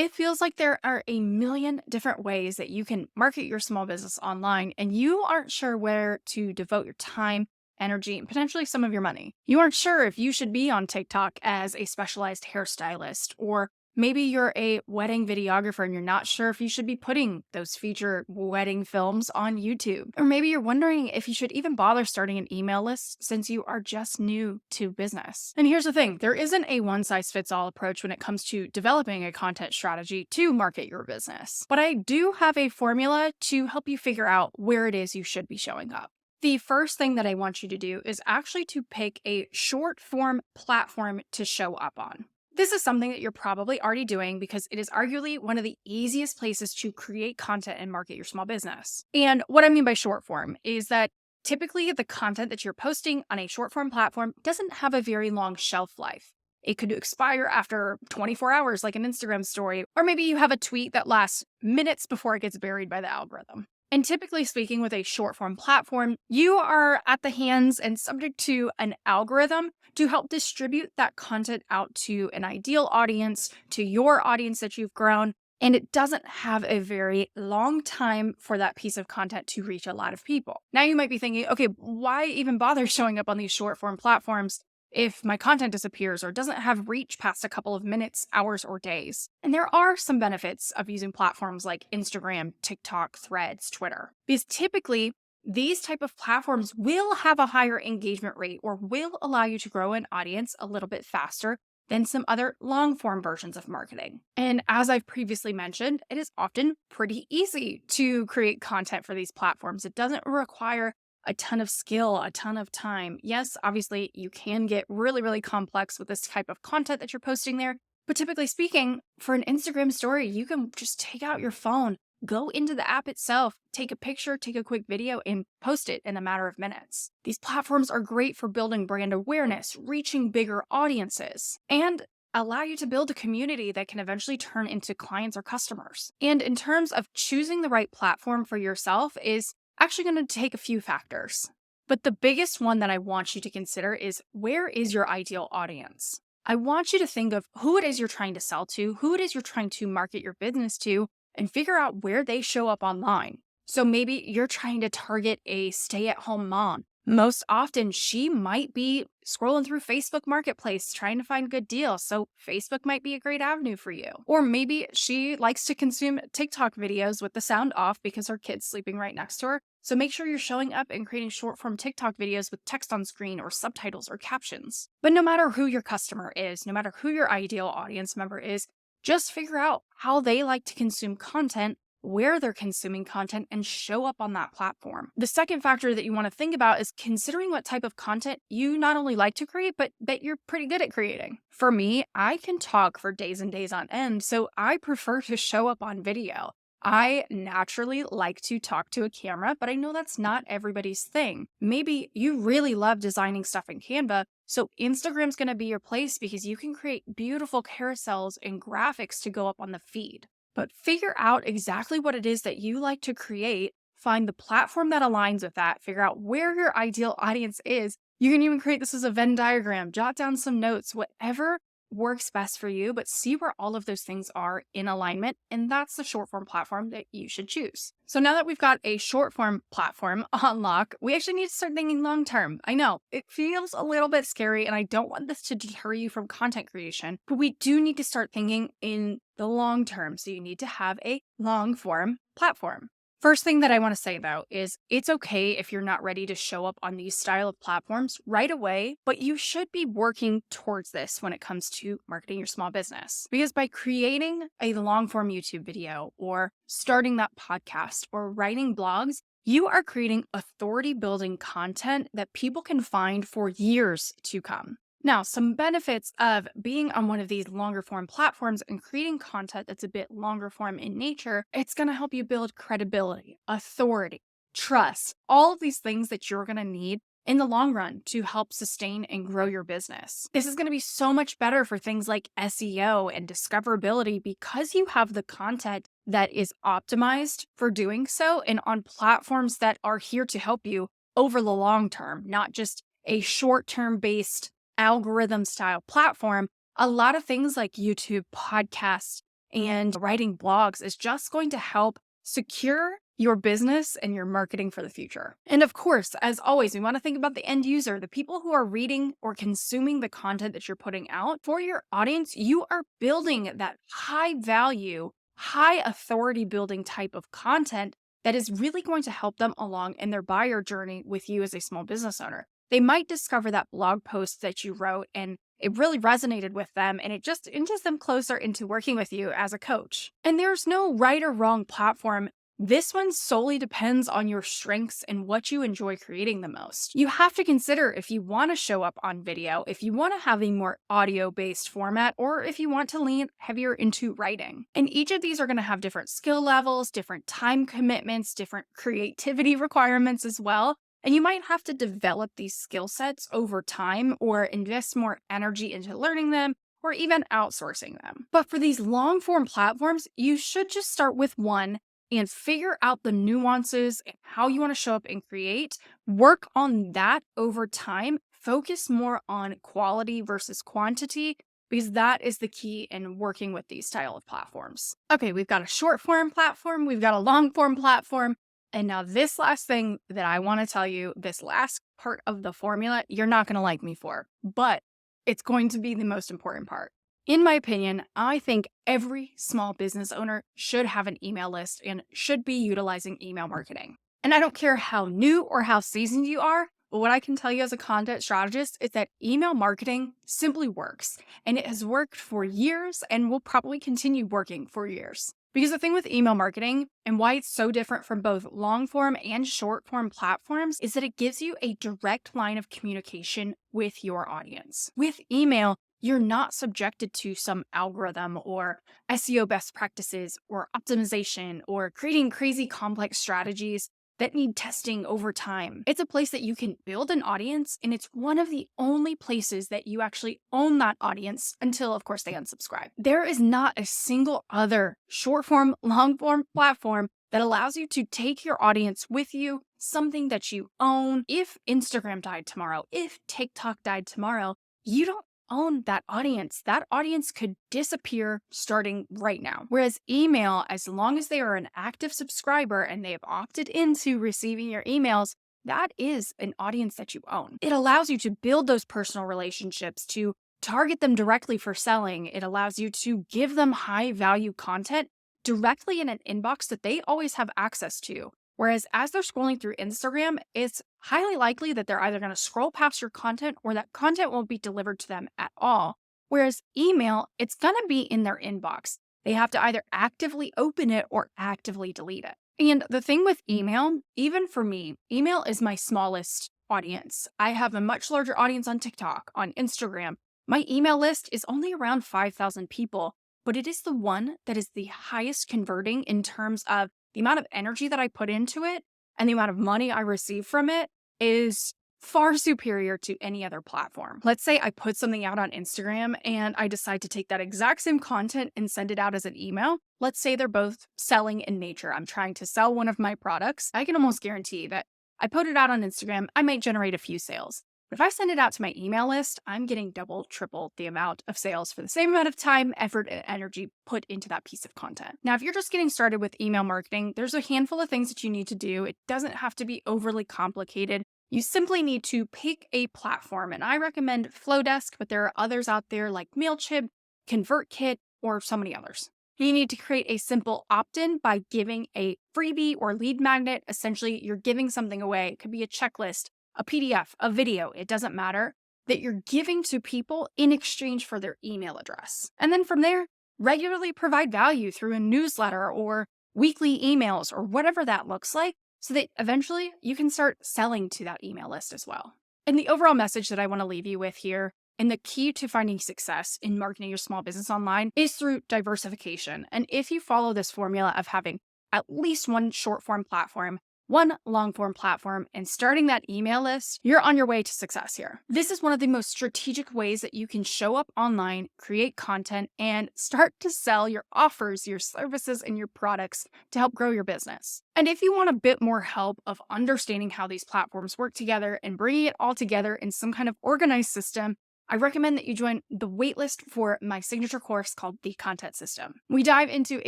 It feels like there are a million different ways that you can market your small business online, and you aren't sure where to devote your time, energy, and potentially some of your money. You aren't sure if you should be on TikTok as a specialized hairstylist, or maybe you're a wedding videographer and you're not sure if you should be putting those feature wedding films on YouTube. Or maybe you're wondering if you should even bother starting an email list since you are just new to business. And here's the thing, there isn't a one-size-fits-all approach when it comes to developing a content strategy to market your business. But I do have a formula to help you figure out where it is you should be showing up. The first thing that I want you to do is actually to pick a short form platform to show up on. This is something that you're probably already doing because it is arguably one of the easiest places to create content and market your small business. And what I mean by short form is that typically the content that you're posting on a short form platform doesn't have a very long shelf life. It could expire after 24 hours like an Instagram story, or maybe you have a tweet that lasts minutes before it gets buried by the algorithm. And typically speaking, with a short form platform, you are at the hands and subject to an algorithm to help distribute that content out to an ideal audience, to your audience that you've grown. And it doesn't have a very long time for that piece of content to reach a lot of people. Now you might be thinking, okay, why even bother showing up on these short form platforms if my content disappears or doesn't have reach past a couple of minutes, hours, or days? And there are some benefits of using platforms like Instagram, TikTok, Threads, Twitter, because typically these type of platforms will have a higher engagement rate or will allow you to grow an audience a little bit faster than some other long form versions of marketing. And as I've previously mentioned, it is often pretty easy to create content for these platforms. It doesn't require a ton of skill, a ton of time. Yes, obviously you can get really, really complex with this type of content that you're posting there. But typically speaking, for an Instagram story, you can just take out your phone, go into the app itself, take a picture, take a quick video, and post it in a matter of minutes. These platforms are great for building brand awareness, reaching bigger audiences, and allow you to build a community that can eventually turn into clients or customers. And in terms of choosing the right platform for yourself is actually going to take a few factors. But the biggest one that I want you to consider is, where is your ideal audience? I want you to think of who it is you're trying to sell to, who it is you're trying to market your business to, and figure out where they show up online. So maybe you're trying to target a stay-at-home mom. Most often, she might be scrolling through Facebook Marketplace trying to find good deals, so Facebook might be a great avenue for you. Or maybe she likes to consume TikTok videos with the sound off because her kid's sleeping right next to her. So make sure you're showing up and creating short-form TikTok videos with text on screen or subtitles or captions. But no matter who your customer is, no matter who your ideal audience member is, just figure out how they like to consume content, where they're consuming content, and show up on that platform. The second factor that you want to think about is considering what type of content you not only like to create, but that you're pretty good at creating. For me, I can talk for days and days on end, so I prefer to show up on video. I naturally like to talk to a camera, but I know that's not everybody's thing. Maybe you really love designing stuff in Canva, so Instagram's going to be your place because you can create beautiful carousels and graphics to go up on the feed. But figure out exactly what it is that you like to create, find the platform that aligns with that, figure out where your ideal audience is. You can even create this as a Venn diagram, jot down some notes, whatever works best for you, but see where all of those things are in alignment, and that's the short form platform that you should choose. So now that we've got a short form platform on lock, we actually need to start thinking long term. I know it feels a little bit scary, and I don't want this to deter you from content creation, but we do need to start thinking in the long term. So you need to have a long form platform. First thing that I want to say, though, is it's okay if you're not ready to show up on these style of platforms right away, but you should be working towards this when it comes to marketing your small business. Because by creating a long-form YouTube video or starting that podcast or writing blogs, you are creating authority-building content that people can find for years to come. Now, some benefits of being on one of these longer form platforms and creating content that's a bit longer form in nature, it's going to help you build credibility, authority, trust, all of these things that you're going to need in the long run to help sustain and grow your business. This is going to be so much better for things like SEO and discoverability because you have the content that is optimized for doing so and on platforms that are here to help you over the long term, not just a short-term based algorithm style platform. A lot of things like YouTube, podcasts, and writing blogs is just going to help secure your business and your marketing for the future. And of course, as always, we want to think about the end user, the people who are reading or consuming the content that you're putting out. For your audience, you are building that high value, high authority building type of content that is really going to help them along in their buyer journey with you as a small business owner. They might discover that blog post that you wrote and it really resonated with them, and it just inches them closer into working with you as a coach. And there's no right or wrong platform. This one solely depends on your strengths and what you enjoy creating the most. You have to consider if you want to show up on video, if you want to have a more audio-based format, or if you want to lean heavier into writing. And each of these are going to have different skill levels, different time commitments, different creativity requirements as well. And you might have to develop these skill sets over time or invest more energy into learning them or even outsourcing them. But for these long form platforms, you should just start with one and figure out the nuances and how you want to show up and create. Work on that over time. Focus more on quality versus quantity, because that is the key in working with these style of platforms. Okay, we've got a short form platform, we've got a long form platform. And now this last thing that I want to tell you, this last part of the formula, you're not going to like me for, but it's going to be the most important part. In my opinion, I think every small business owner should have an email list and should be utilizing email marketing. And I don't care how new or how seasoned you are, but what I can tell you as a content strategist is that email marketing simply works. And it has worked for years and will probably continue working for years. Because the thing with email marketing and why it's so different from both long form and short form platforms is that it gives you a direct line of communication with your audience. With email, you're not subjected to some algorithm or SEO best practices or optimization or creating crazy complex strategies that need testing over time. It's a place that you can build an audience, and it's one of the only places that you actually own that audience until, of course, they unsubscribe. There is not a single other short form, long form platform that allows you to take your audience with you, something that you own. If Instagram died tomorrow, if TikTok died tomorrow, you don't own that audience. That audience could disappear starting right now. Whereas email, as long as they are an active subscriber and they have opted into receiving your emails, that is an audience that you own. It allows you to build those personal relationships, to target them directly for selling. It allows you to give them high value content directly in an inbox that they always have access to. Whereas as they're scrolling through Instagram, it's highly likely that they're either going to scroll past your content or that content won't be delivered to them at all. Whereas email, it's going to be in their inbox. They have to either actively open it or actively delete it. And the thing with email, even for me, email is my smallest audience. I have a much larger audience on TikTok, on Instagram. My email list is only around 5,000 people, but it is the one that is the highest converting in terms of the amount of energy that I put into it and the amount of money I receive from it is far superior to any other platform. Let's say I put something out on Instagram and I decide to take that exact same content and send it out as an email. Let's say they're both selling in nature. I'm trying to sell one of my products. I can almost guarantee that I put it out on Instagram, I might generate a few sales. But if I send it out to my email list, I'm getting double, triple the amount of sales for the same amount of time, effort, and energy put into that piece of content. Now, if you're just getting started with email marketing, there's a handful of things that you need to do. It doesn't have to be overly complicated. You simply need to pick a platform, and I recommend Flowdesk, but there are others out there like MailChimp, ConvertKit, or so many others. You need to create a simple opt-in by giving a freebie or lead magnet. Essentially, you're giving something away. It could be a checklist, a PDF, a video, it doesn't matter, that you're giving to people in exchange for their email address. And then from there, regularly provide value through a newsletter or weekly emails or whatever that looks like, so that eventually you can start selling to that email list as well. And the overall message that I want to leave you with here, and the key to finding success in marketing your small business online, is through diversification. And if you follow this formula of having at least one short form platform, one long form platform, and starting that email list, you're on your way to success here. This is one of the most strategic ways that you can show up online, create content, and start to sell your offers, your services, and your products to help grow your business. And if you want a bit more help of understanding how these platforms work together and bringing it all together in some kind of organized system, I recommend that you join the waitlist for my signature course called The Content System. We dive into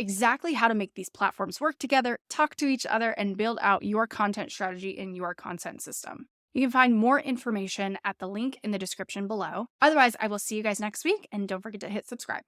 exactly how to make these platforms work together, talk to each other, and build out your content strategy in your content system. You can find more information at the link in the description below. Otherwise, I will see you guys next week, and don't forget to hit subscribe.